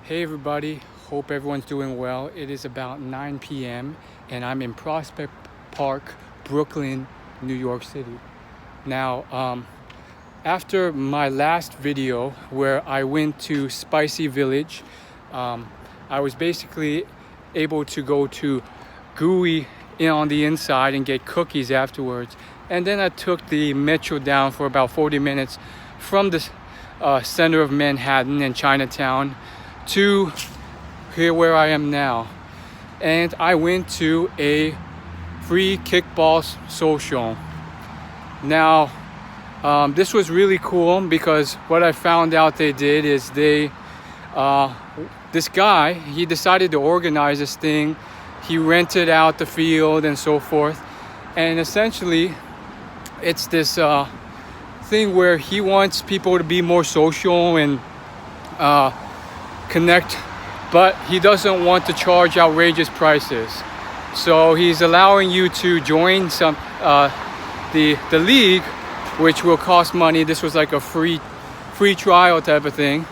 Hey everybody, hope everyone's doing well. It is about 9 p.m. and I'm in Prospect Park, Brooklyn, New York City. Now, after my last video where I went to Spicy Village, I was basically able to go to Gooey on the inside and get cookies afterwards. And then I took the metro down for about 40 minutes from the center of Manhattan and Chinatown to here where I am now. And I went to a free kickball social. Now, this was really cool because what I found out they did is this guy, he decided to organize this thing. He rented out the field and so forth. And essentially, it's this thing where he wants people to be more social and connect, but he doesn't want to charge outrageous prices. So he's allowing you to join the league, which will cost money. This was like a free trial type of thing,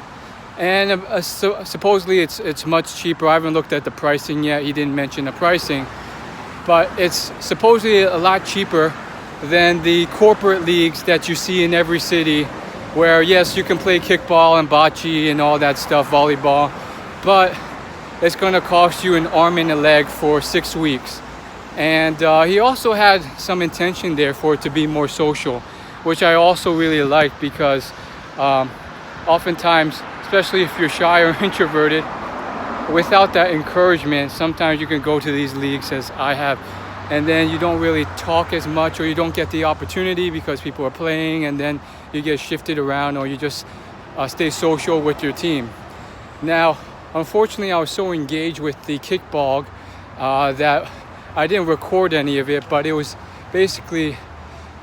and supposedly it's much cheaper. I haven't looked at the pricing yet. He didn't mention the pricing, but it's supposedly a lot cheaper than the corporate leagues that you see in every city, where yes, you can play kickball and bocce and all that stuff, volleyball, but it's going to cost you an arm and a leg for 6 weeks. And he also had some intention there for it to be more social, which I also really like, because oftentimes, especially if you're shy or introverted, without that encouragement, sometimes you can go to these leagues as I have, and then you don't really talk as much, or you don't get the opportunity because people are playing, and then you get shifted around, or you just stay social with your team. Now, unfortunately, I was so engaged with the kickball that I didn't record any of it, but it was basically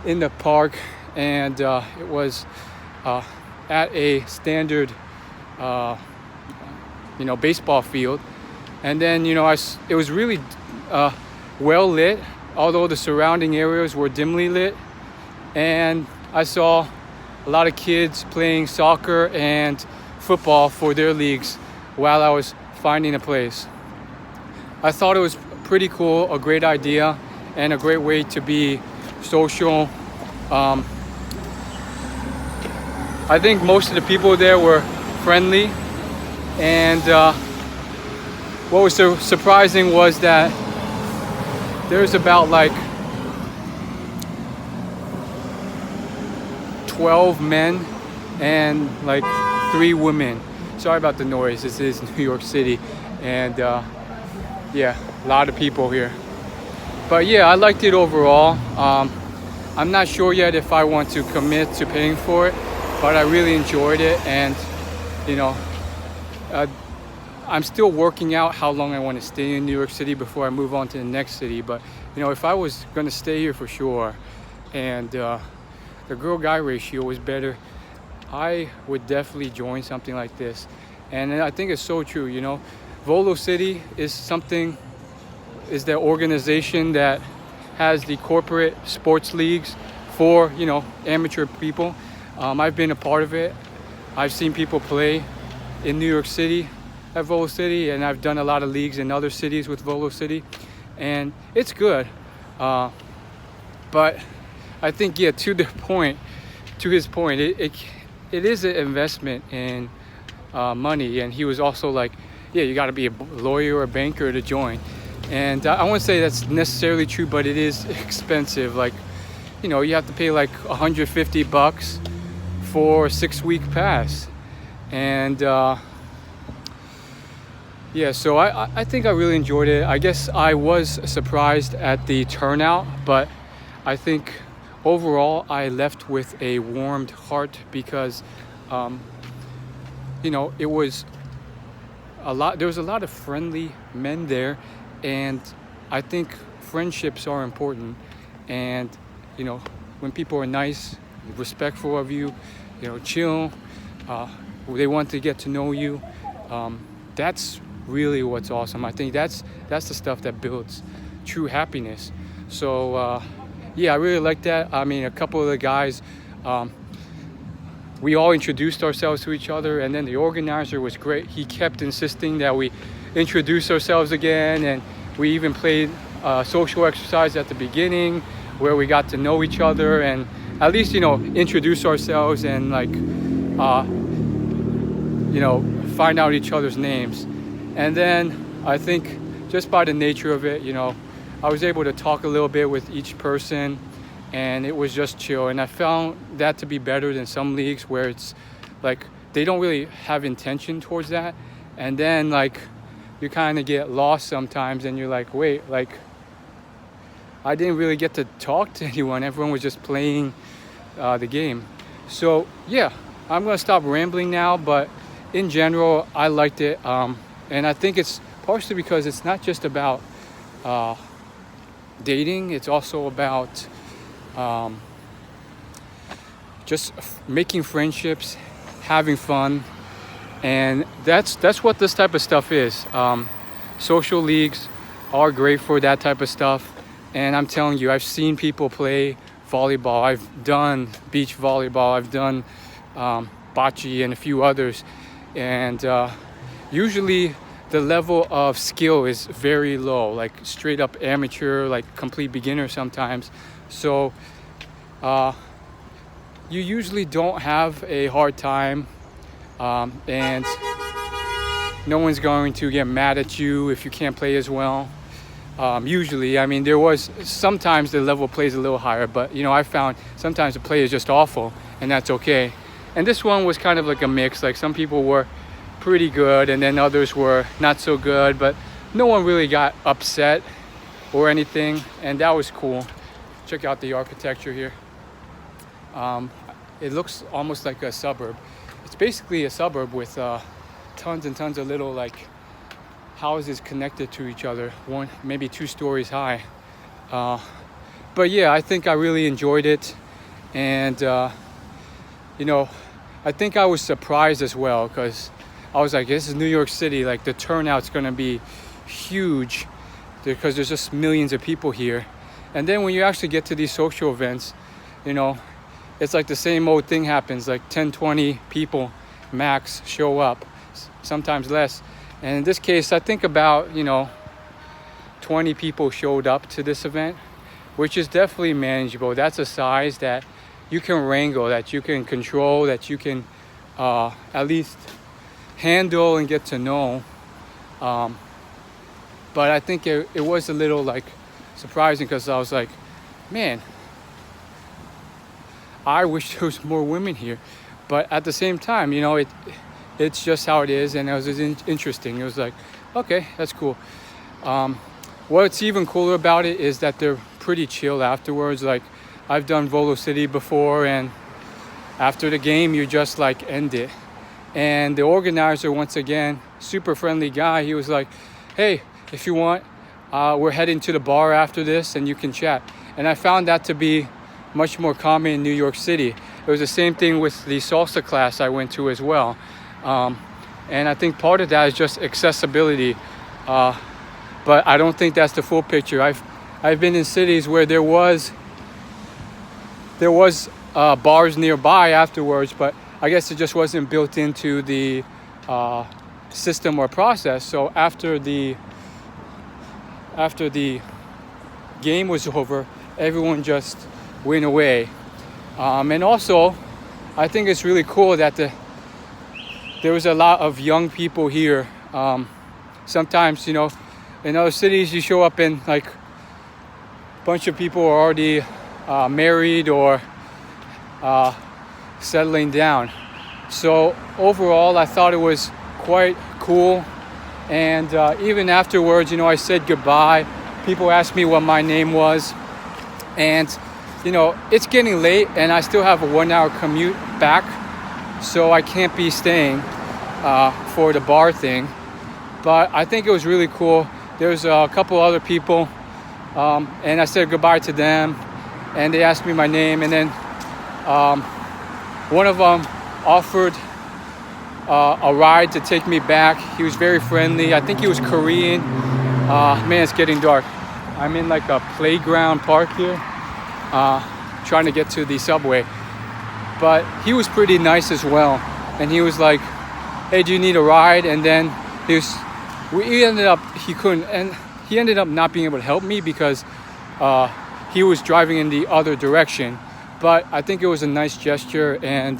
in the park, and it was at a standard baseball field. And then it was really well lit, although the surrounding areas were dimly lit, and I saw a lot of kids playing soccer and football for their leagues while I was finding a place. I thought it was pretty cool, a great idea, and a great way to be social. I think most of the people there were friendly, and what was so surprising was that there's about like 12 men and like 3 women. Sorry about the noise. This is New York City, and yeah, a lot of people here. But yeah, I liked it overall. I'm not sure yet if I want to commit to paying for it, but I really enjoyed it, and I'm still working out how long I want to stay in New York City before I move on to the next city. But if I was going to stay here for sure, and the girl-guy ratio was better, I would definitely join something like this. And I think it's so true. Volo City is the organization that has the corporate sports leagues for amateur people. I've been a part of it. I've seen people play in New York City at Volo City, and I've done a lot of leagues in other cities with Volo City, and it's good. But I think, to his point, it is an investment in money. And he was also like, you got to be a lawyer or a banker to join. And I wouldn't say that's necessarily true, but it is expensive. Like, you have to pay like $150 for a 6-week pass. And so I think I really enjoyed it. I guess I was surprised at the turnout, but I think overall I left with a warmed heart, because it was there was a lot of friendly men there, and I think friendships are important. And when people are nice, respectful of you, chill, they want to get to know you, that's really what's awesome. I think that's the stuff that builds true happiness. So I really like that. I mean, a couple of the guys we all introduced ourselves to each other, and then the organizer was great. He kept insisting that we introduce ourselves again, and we even played social exercise at the beginning where we got to know each other and at least, introduce ourselves and find out each other's names. And then I think just by the nature of it, I was able to talk a little bit with each person, and it was just chill. And I found that to be better than some leagues where it's like they don't really have intention towards that. And then you kind of get lost sometimes, and you're like, wait, I didn't really get to talk to anyone. Everyone was just playing the game. So yeah, I'm gonna stop rambling now, but in general, I liked it. And I think it's partially because it's not just about dating. It's also about just making friendships, having fun. And that's what this type of stuff is. Social leagues are great for that type of stuff. And I'm telling you, I've seen people play volleyball. I've done beach volleyball. I've done bocce and a few others. And usually the level of skill is very low, like straight up amateur, like complete beginner sometimes. So you usually don't have a hard time, and no one's going to get mad at you if you can't play as well. Usually, I mean, sometimes the level plays a little higher, but I found sometimes the play is just awful, and that's okay. And this one was kind of like a mix. Like some people were pretty good, and then others were not so good, but no one really got upset or anything, and that was cool. Check out the architecture here. It looks almost like a suburb. It's basically a suburb with tons and tons of little houses connected to each other, one maybe 2 stories high. But yeah, I think I really enjoyed it, and I think I was surprised as well, because I was like, this is New York City, the turnout's gonna be huge because there's just millions of people here. And then when you actually get to these social events, it's like the same old thing happens, 10, 20 people max show up, sometimes less. And in this case, I think about, 20 people showed up to this event, which is definitely manageable. That's a size that you can wrangle, that you can control, that you can at least handle and get to know. But I think it was a little surprising, because I was like, man, I wish there was more women here. But at the same time, it's just how it is, and it was interesting. It was like, okay, that's cool. What's even cooler about it is that they're pretty chill afterwards. I've done Volo City before, and after the game, you just end it. And the organizer, once again, super friendly guy, he was like, hey, if you want, we're heading to the bar after this and you can chat. And I found that to be much more common in New York City. It was the same thing with the salsa class I went to as well. And I think part of that is just accessibility. But I don't think that's the full picture. I've been in cities where there was bars nearby afterwards, but I guess it just wasn't built into the system or process. So after the game was over, everyone just went away. And also, I think it's really cool that there was a lot of young people here. Sometimes, in other cities, you show up and a bunch of people are already married or settling down. So overall, I thought it was quite cool. And even afterwards, I said goodbye. People asked me what my name was. And, it's getting late and I still have a 1-hour commute back. So I can't be staying for the bar thing. But I think it was really cool. There's a couple other people. And I said goodbye to them. And they asked me my name. And then one of them offered a ride to take me back. He was very friendly. I think he was Korean. Man, it's getting dark. I'm in a playground park here, trying to get to the subway. but he was pretty nice as well. And he was like, "Hey, do you need a ride?" And then he ended up not being able to help me because he was driving in the other direction. But I think it was a nice gesture, and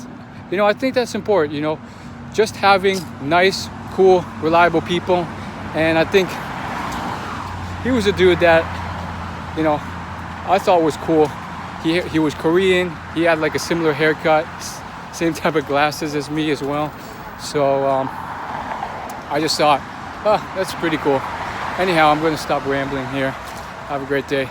I think that's important. Just having nice, cool, reliable people. And I think he was a dude that I thought was cool. He was Korean. He had like a similar haircut, same type of glasses as me as well. So I just thought, that's pretty cool. Anyhow, I'm going to stop rambling here. Have a great day.